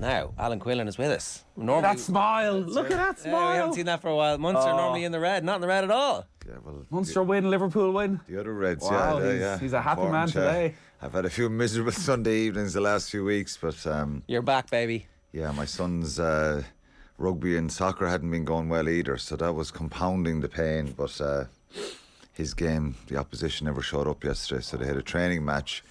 Now, Alan Quinlan is with us. Normally, that smile. Look at that smile. We haven't seen that for a while. Munster normally in the red, not in the red at all. Yeah, well, Munster win, Liverpool win. The other Reds, wow, yeah. He's a happy man today. I've had a few miserable Sunday evenings the last few weeks, but... You're back, baby. Yeah, my son's rugby and soccer hadn't been going well either, so that was compounding the pain, but his game, the opposition never showed up yesterday, so they had a training match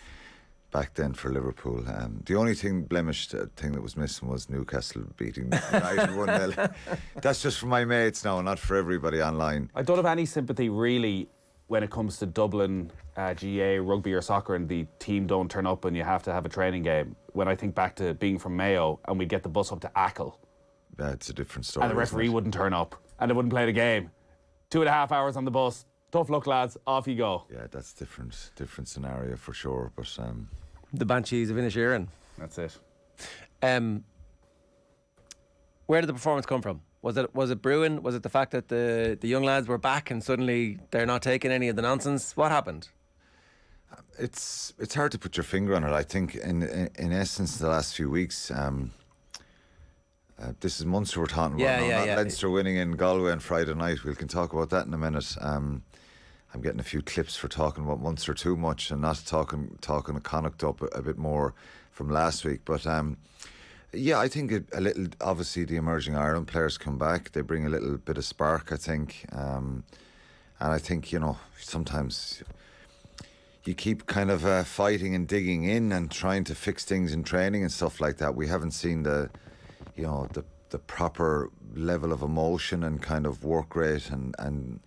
back then for Liverpool. The only blemished thing that was missing was Newcastle beating United 1-0. That's just for my mates now, not for everybody online. I don't have any sympathy really when it comes to Dublin, GA, rugby or soccer, and the team don't turn up and you have to have a training game. When I think back to being from Mayo and we get the bus up to Achill. Yeah, it's a different story. And the referee wouldn't turn up and they wouldn't play the game. 2.5 hours on the bus. Tough luck, lads. Off you go. Yeah, that's different scenario for sure. But the Banshees of Inisherin. That's it. Where did the performance come from? Was it brewing? Was it the fact that the young lads were back and suddenly they're not taking any of the nonsense? What happened? It's hard to put your finger on it. I think in essence the last few weeks, this is Munster we're talking about now, not Leinster winning in Galway on Friday night. We can talk about that in a minute. I'm getting a few clips for talking about Munster too much and not talking a Connacht up a bit more from last week. But yeah, I think a little. Obviously, the emerging Ireland players come back. They bring a little bit of spark, I think. And I think, you know, sometimes you keep kind of fighting and digging in and trying to fix things in training and stuff like that. We haven't seen the proper level of emotion and kind of work rate and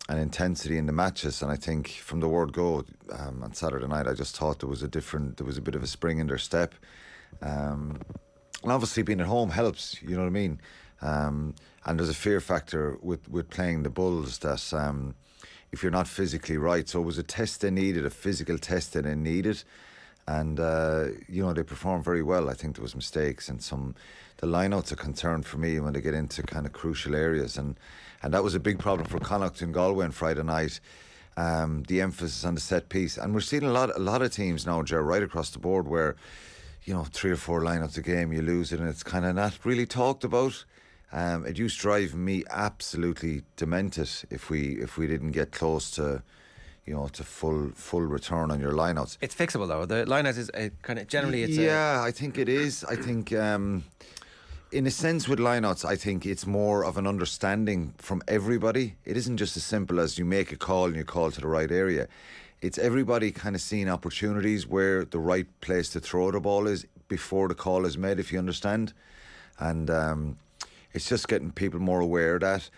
intensity in the matches. And I think from the word go on Saturday night, I just thought there was a bit of a spring in their step. And obviously being at home helps, you know what I mean? And there's a fear factor with playing the Bulls that if you're not physically right, so it was a test they needed, a physical test that they needed. And, you know, they performed very well. I think there was mistakes and the lineouts are concerned for me when they get into kind of crucial areas. And that was a big problem for Connacht and Galway on Friday night. The emphasis on the set piece. And we're seeing a lot of teams now, Ger, right across the board where, you know, 3 or 4 lineouts a game, you lose it and it's kind of not really talked about. It used to drive me absolutely demented if we didn't get close to, you know, to full return on your lineouts. It's fixable though. The lineout is kind of generally. I think it is. I think in a sense with lineouts, I think it's more of an understanding from everybody. It isn't just as simple as you make a call and you call to the right area. It's everybody kind of seeing opportunities where the right place to throw the ball is before the call is made, if you understand. And it's just getting people more aware of that.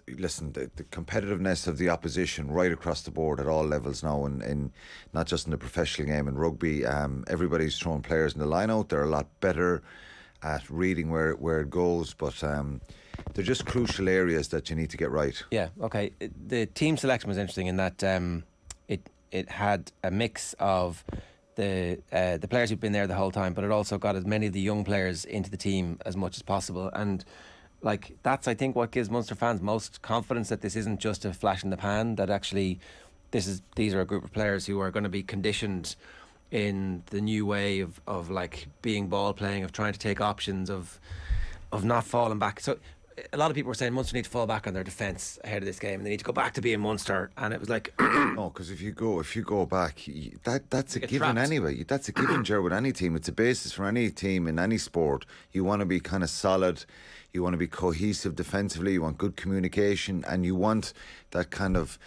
Listen, the competitiveness of the opposition right across the board at all levels now, and not just in the professional game in rugby. Everybody's throwing players in the line-out. They're a lot better at reading where it goes, but they're just crucial areas that you need to get right. Yeah, okay. The team selection was interesting in that it had a mix of the players who've been there the whole time, but it also got as many of the young players into the team as much as possible. And like that's, I think, what gives Munster fans most confidence that this isn't just a flash in the pan, that actually these are a group of players who are going to be conditioned in the new way of like being ball playing, of trying to take options, of not falling back. So a lot of people were saying Munster need to fall back on their defence ahead of this game and they need to go back to being Munster, and it was like no, because if you go back, that's a given anyway. That's a given, Ger, with any team. It's a basis for any team in any sport. You want to be kind of solid, you want to be cohesive defensively, you want good communication, and you want that kind of,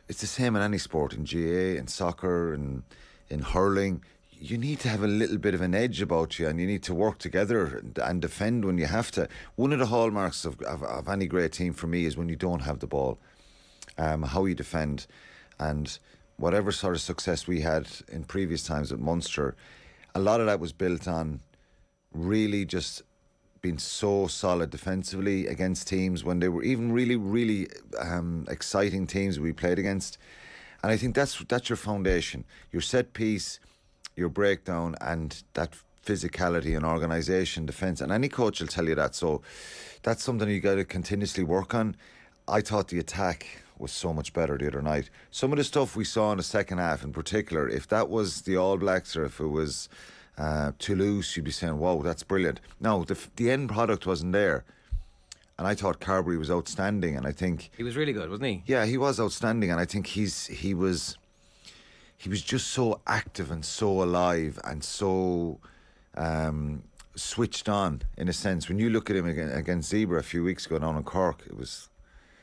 it's the same in any sport, in GA, in soccer, in hurling. You need to have a little bit of an edge about you, and you need to work together and defend when you have to. One of the hallmarks of any great team for me is when you don't have the ball, how you defend. And whatever sort of success we had in previous times at Munster, a lot of that was built on really just being so solid defensively against teams when they were even really, really exciting teams we played against. And I think that's your foundation, your set piece, your breakdown, and that physicality and organisation, defence. And any coach will tell you that. So that's something you got to continuously work on. I thought the attack was so much better the other night. Some of the stuff we saw in the second half in particular, if that was the All Blacks or if it was Toulouse, you'd be saying, wow, that's brilliant. No, the end product wasn't there. And I thought Carberry was outstanding, and I think he was really good, wasn't he? Yeah, he was outstanding, and I think he was just so active and so alive and so switched on, in a sense. When you look at him against Zebra a few weeks ago down in Cork, it was...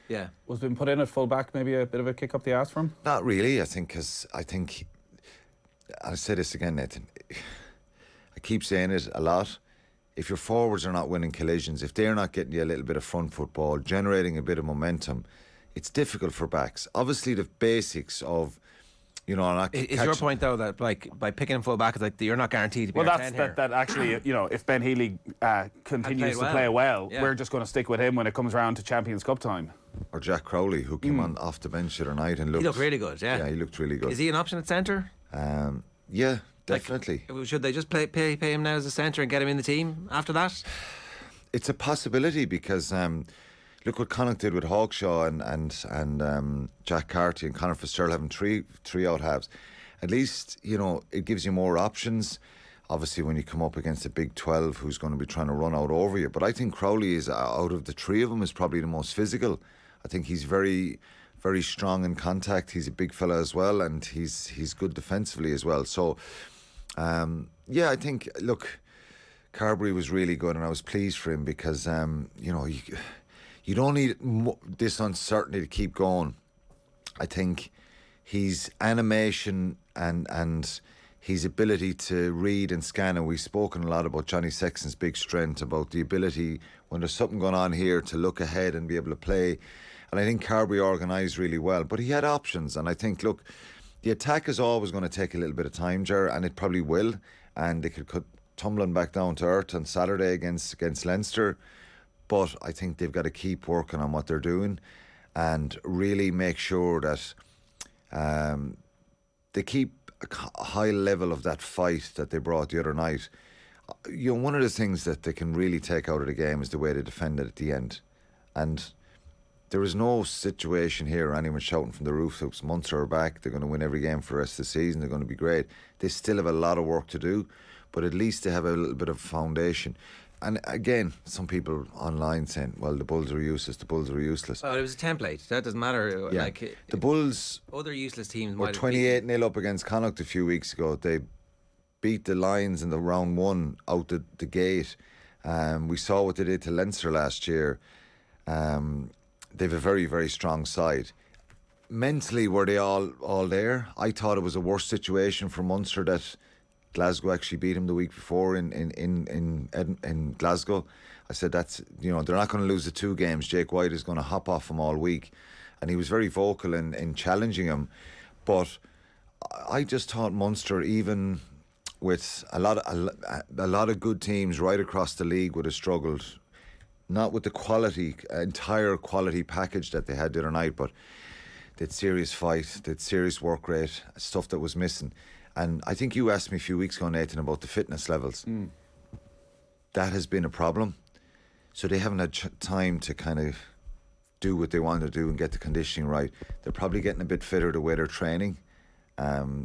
Yeah. Was been put in at full back, maybe a bit of a kick up the arse for him? Not really, I think, because I'll say this again, Nathan. I keep saying it a lot. If your forwards are not winning collisions, if they're not getting you a little bit of front football, generating a bit of momentum, it's difficult for backs. Obviously, the basics of, you know, not is your point though that like by picking him full back, it's like you're not guaranteed to be well, our that's 10 here. that actually, you know, if Ben Healy continues to play well, we're just going to stick with him when it comes around to Champions Cup time. Or Jack Crowley, who came on off the bench the other night and He looked really good. Yeah, he looked really good. Is he an option at centre? Yeah, definitely. Like, should they just pay him now as a centre and get him in the team after that? It's a possibility, because look what Connacht did with Hawkshaw and Jack Carty and Conor Fitzgerald having three out halves. At least, you know, it gives you more options. Obviously, when you come up against a Big 12 who's going to be trying to run out over you. But I think Crowley is, out of the three of them, is probably the most physical. I think he's very, very strong in contact. He's a big fella as well, and he's good defensively as well. So, yeah, I think, look, Carberry was really good, and I was pleased for him because, you know, you don't need this uncertainty to keep going. I think his animation and his ability to read and scan, and we've spoken a lot about Johnny Sexton's big strength, about the ability when there's something going on here to look ahead and be able to play. And I think Carberry organised really well, but he had options. And I think, look, the attack is always going to take a little bit of time, Ger, and it probably will. And they could cut tumbling back down to earth on Saturday against Leinster. But I think they've got to keep working on what they're doing and really make sure that they keep a high level of that fight that they brought the other night. You know, one of the things that they can really take out of the game is the way they defended at the end. And there is no situation here or anyone shouting from the rooftops, Munster are back, they're going to win every game for the rest of the season, they're going to be great. They still have a lot of work to do, but at least they have a little bit of foundation. And again, some people online saying, well, the Bulls are useless, the Bulls are useless. Well, it was a template. That doesn't matter. Yeah. Like, the Bulls other useless teams were 28-0 up against Connacht a few weeks ago. They beat the Lions in the round one out the gate. We saw what they did to Leinster last year. They've a very, very strong side. Mentally, were they all there? I thought it was a worse situation for Munster that Glasgow actually beat him the week before in Glasgow. I said, that's, you know, they're not going to lose the two games. Jake White is going to hop off him all week. And he was very vocal in challenging him. But I just thought Munster, even with a lot of good teams right across the league, would have struggled. Not with the entire quality package that they had the other night, but they had serious fight, they had serious work rate, stuff that was missing. And I think you asked me a few weeks ago, Nathan, about the fitness levels. That has been a problem. So they haven't had time to kind of do what they want to do and get the conditioning right. They're probably getting a bit fitter the way they're training.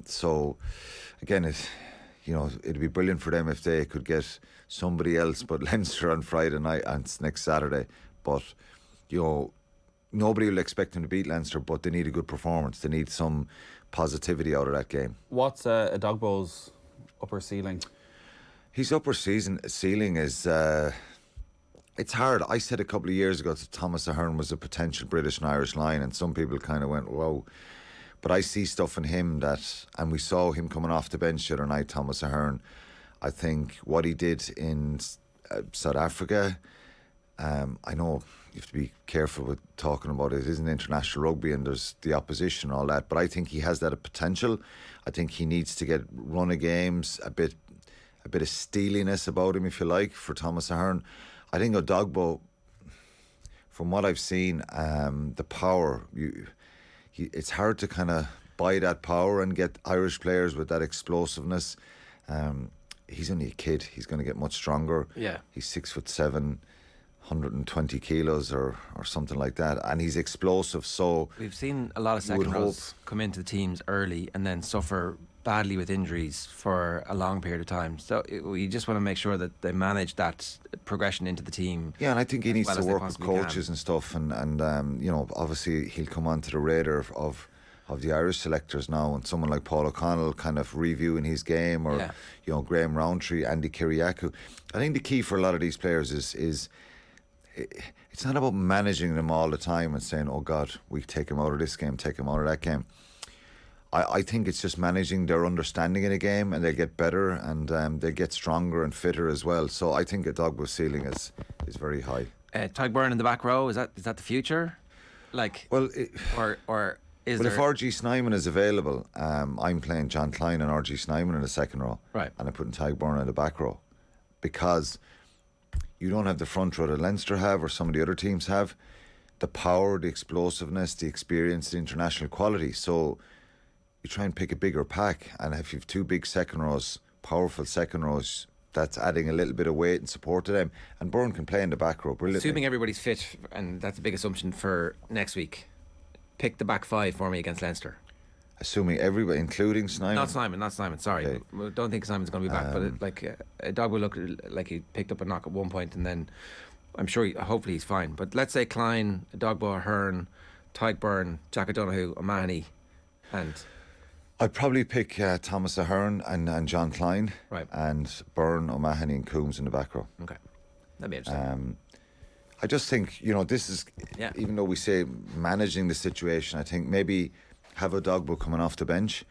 So, again, it'd be brilliant for them if they could get somebody else but Leinster on Friday night and next Saturday. But, you know, nobody will expect them to beat Leinster, but they need a good performance. They need some positivity out of that game. What's a Dogbo's upper ceiling? His upper ceiling is... it's hard. I said a couple of years ago that Thomas Ahern was a potential British and Irish line, and some people kind of went, whoa. But I see stuff in him that... And we saw him coming off the bench the other night, Thomas Ahern. I think what he did in South Africa... I know you have to be careful with talking about it. It isn't international rugby and there's the opposition and all that, but I think he has that potential. I think he needs to get run of games, a bit of steeliness about him, if you like, for Thomas Ahern. I think Odogbo, from what I've seen, the power, it's hard to kind of buy that power and get Irish players with that explosiveness. He's only a kid. He's going to get much stronger. Yeah. He's 6'7", 120 kilos or something like that, and he's explosive. So we've seen a lot of second rows come into the teams early and then suffer badly with injuries for a long period of time. So we just want to make sure that they manage that progression into the team. Yeah, and I think he needs to work with possibly coaches and stuff, and obviously he'll come onto the radar of the Irish selectors now, and someone like Paul O'Connell kind of reviewing his game, or Graham Rowntree, Andy Kiriakou. I think the key for a lot of these players is it's not about managing them all the time and saying, oh God, we take him out of this game, take him out of that game. I think it's just managing their understanding of the game, and they'll get better, and they get stronger and fitter as well. So I think a Dogbo's ceiling is very high. Tadhg Byrne in the back row, is that the future? Like, well, or is well, there... if RG Snyman is available, I'm playing John Klein and RG Snyman in the second row, right? And I'm putting Tadhg Byrne in the back row, because you don't have the front row that Leinster have or some of the other teams have, the power, the explosiveness, the experience, the international quality. So you try and pick a bigger pack, and if you've two big second rows, powerful second rows, that's adding a little bit of weight and support to them. And Byrne can play in the back row brilliantly. Assuming everybody's fit, and that's a big assumption for next week, pick the back five for me against Leinster. Assuming everybody, including Snyman. Not Snyman, sorry. Okay. Don't think Snyman's going to be back, but Dog will look like he picked up a knock at one point, and then I'm sure hopefully he's fine. But let's say Klein, Dogbo, Hearn, Tadhg Byrne, Jack O'Donoghue, O'Mahony, and... I'd probably pick Thomas Ahern and John Klein, right, and Byrne, O'Mahony and Coombs in the back row. Okay, that'd be interesting. I just think, this is, even though we say managing the situation, I think maybe have a Dogbo coming off the bench,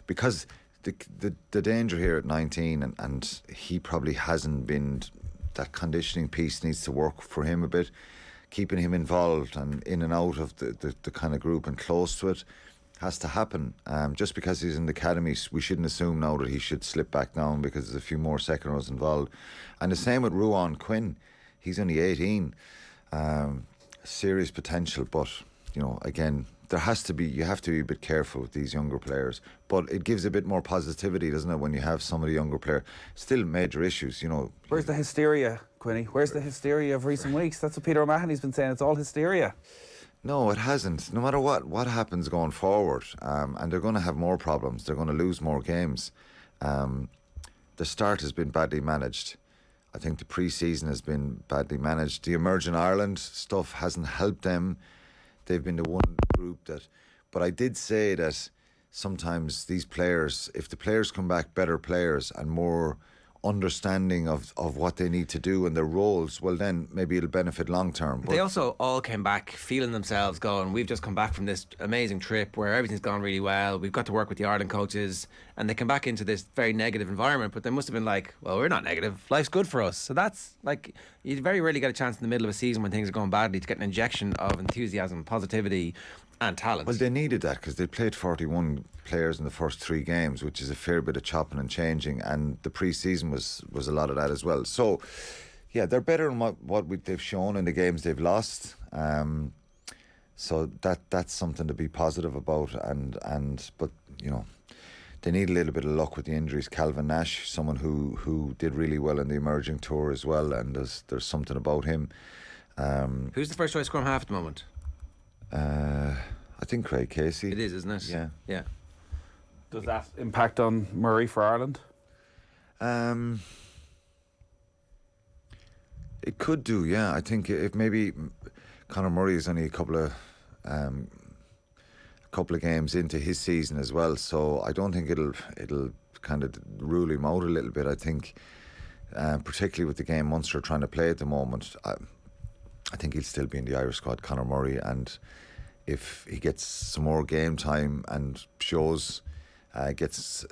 because the danger here at 19, and he probably hasn't been, that conditioning piece needs to work for him a bit, keeping him involved and in and out of the kind of group and close to it. Has to happen. Just because he's in the academy, we shouldn't assume now that he should slip back down, because there's a few more second rows involved. And the same with Ruan Quinn. He's only 18. Serious potential, but again, you have to be a bit careful with these younger players. But it gives a bit more positivity, doesn't it, when you have some of the younger players? Still major issues, Where's the hysteria, Quinny? Where's the hysteria of recent weeks? That's what Peter O'Mahony's been saying. It's all hysteria. No, it hasn't. No matter what happens going forward, and they're going to have more problems. They're going to lose more games. The start has been badly managed. I think the pre-season has been badly managed. The Emerging Ireland stuff hasn't helped them. They've been the one group that... But I did say that sometimes these players, if the players come back better players and more understanding of what they need to do and their roles, well then maybe it'll benefit long term. But they also all came back feeling themselves, going, we've just come back from this amazing trip where everything's gone really well, we've got to work with the Ireland coaches, and they come back into this very negative environment, but they must have been like, well, we're not negative, life's good for us. So that's like, you very rarely get a chance in the middle of a season when things are going badly to get an injection of enthusiasm, positivity and talent. Well, they needed that, because they played 41 players in the first 3 games, which is a fair bit of chopping and changing, and the pre-season was a lot of that as well. So yeah, they're better than what they've shown in the games they've lost, so that's something to be positive about, but they need a little bit of luck with the injuries. Calvin Nash, someone who did really well in the emerging tour as well, and there's something about him. Who's the first choice scrum half at the moment? I think Craig Casey. It is, isn't it? Yeah. Does that impact on Murray for Ireland? It could do, yeah. I think if maybe Conor Murray is only a couple of games into his season as well, so I don't think it'll kind of rule him out a little bit. I think, particularly with the game Munster are trying to play at the moment, I think he'll still be in the Irish squad, Conor Murray, and if he gets some more game time and shows, gets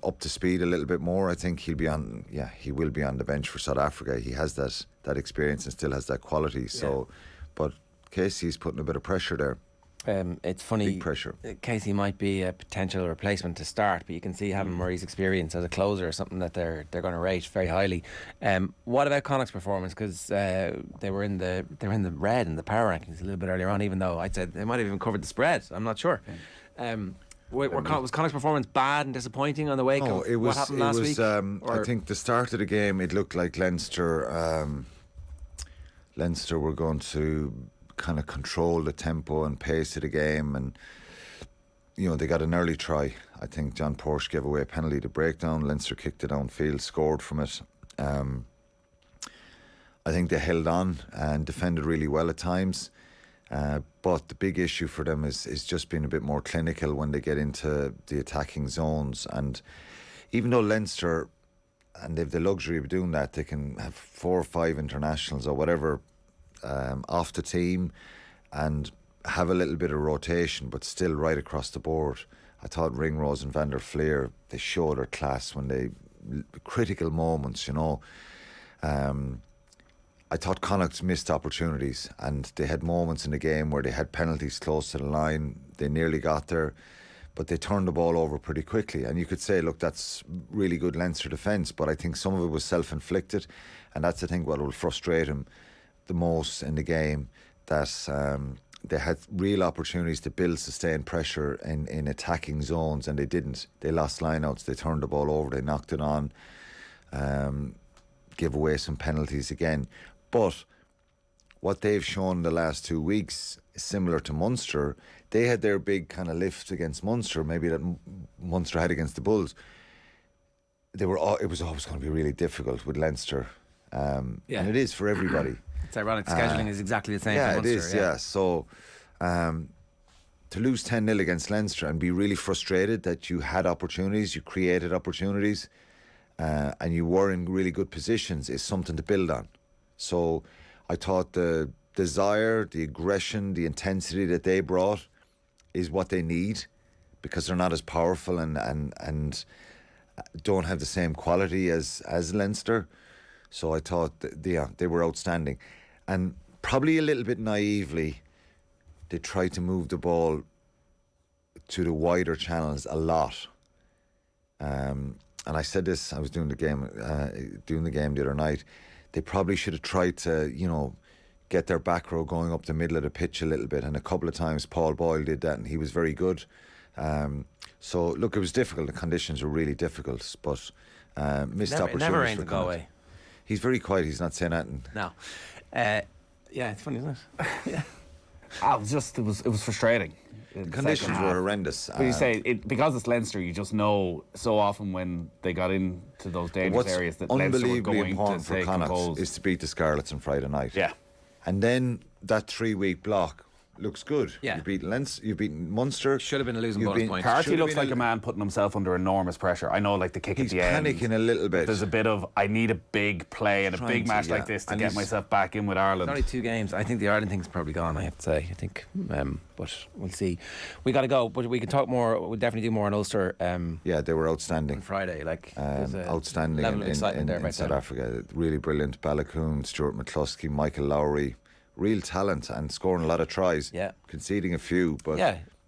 up to speed a little bit more, I think he will be on the bench for South Africa. He has that experience and still has that quality. So, but Casey's putting a bit of pressure there. It's funny, big pressure. Casey might be a potential replacement to start, but you can see having Murray's experience as a closer is something that they're going to rate very highly. What about Connacht's performance? Because they were in the red in the power rankings a little bit earlier on, even though I'd said they might have even covered the spread. I'm not sure. Was Connacht's performance bad and disappointing on the wake of what happened last week? I think the start of the game, it looked like Leinster were going to kind of control the tempo and pace of the game, and they got an early try. I think John Porsche gave away a penalty to breakdown. Leinster kicked it downfield, scored from it. I think they held on and defended really well at times. But the big issue for them is just being a bit more clinical when they get into the attacking zones. And even though Leinster, and they've the luxury of doing that, they can have 4 or 5 internationals or whatever off the team and have a little bit of rotation, but still right across the board. I thought Ringrose and Van der Fleer, they showed their class when they critical moments, I thought Connacht missed opportunities, and they had moments in the game where they had penalties close to the line. They nearly got there, but they turned the ball over pretty quickly. And you could say, look, that's really good Leinster defence, but I think some of it was self-inflicted, and that's, I think, what will frustrate him the most in the game, that they had real opportunities to build sustained pressure in attacking zones, and they didn't. They lost lineouts, they turned the ball over, they knocked it on, give away some penalties again. But what they've shown the last 2 weeks is similar to Munster. They had their big kind of lift against Munster, maybe that Munster had against the Bulls. It was always going to be really difficult with Leinster, and it is for everybody. It's ironic. Scheduling is exactly the same for Munster. It is, yeah. So to lose 10-0 against Leinster and be really frustrated that you had opportunities, you created opportunities, and you were in really good positions is something to build on. So I thought the desire, the aggression, the intensity that they brought is what they need, because they're not as powerful and don't have the same quality as Leinster. So I thought they were outstanding. And probably a little bit naively, they tried to move the ball to the wider channels a lot. And I said this, I was doing the game the other night. They probably should have tried to, get their back row going up the middle of the pitch a little bit. And a couple of times Paul Boyle did that, and he was very good. So, look, it was difficult. The conditions were really difficult, but missed opportunities. It never rains in Galway. He's very quiet. He's not saying anything. No. It's funny, isn't it? Yeah. It was frustrating. The conditions were horrendous. But you say, because it's Leinster, you just know so often when they got into those dangerous areas that Leinster were going important to for stay Connacht composed. is to beat the Scarlets on Friday night. Yeah. And then that 3-week block looks good. Yeah. You beat Leinster, you beat Munster. Should have been a losing bonus point. Carty looks like a man putting himself under enormous pressure. I know, like the kick at the end. He's panicking a little bit. There's a bit of, I need a big play and a big match like this to get myself back in with Ireland. It's only 2 games. I think the Ireland thing's probably gone, I have to say. I think, but we'll see. We got to go, but we can talk more. We'll definitely do more on Ulster. They were outstanding. On Friday, outstanding level of excitement in South Africa. Really brilliant. Balakoon, Stuart McCluskey, Michael Lowry. Real talent and scoring a lot of tries. Yeah. Conceding a few, but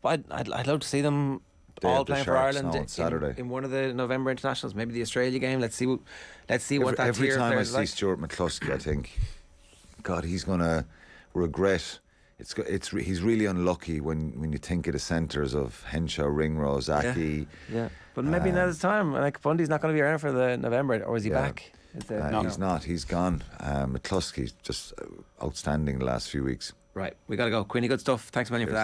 I'd love to see them all playing for Ireland on Saturday in one of the November internationals, maybe the Australia game. Let's see what that every tier time I players see like. Stuart McCluskey, I think, God, he's gonna regret. He's really unlucky when you think of the centres of Henshaw, Ringrose, Aki. Yeah. But maybe now's the time. Like Bundy's not going to be around for the November, or is he back? No, he's not. He's gone. McCluskey's just outstanding the last few weeks. Right, we got to go. Queenie, good stuff. Thanks a million for that.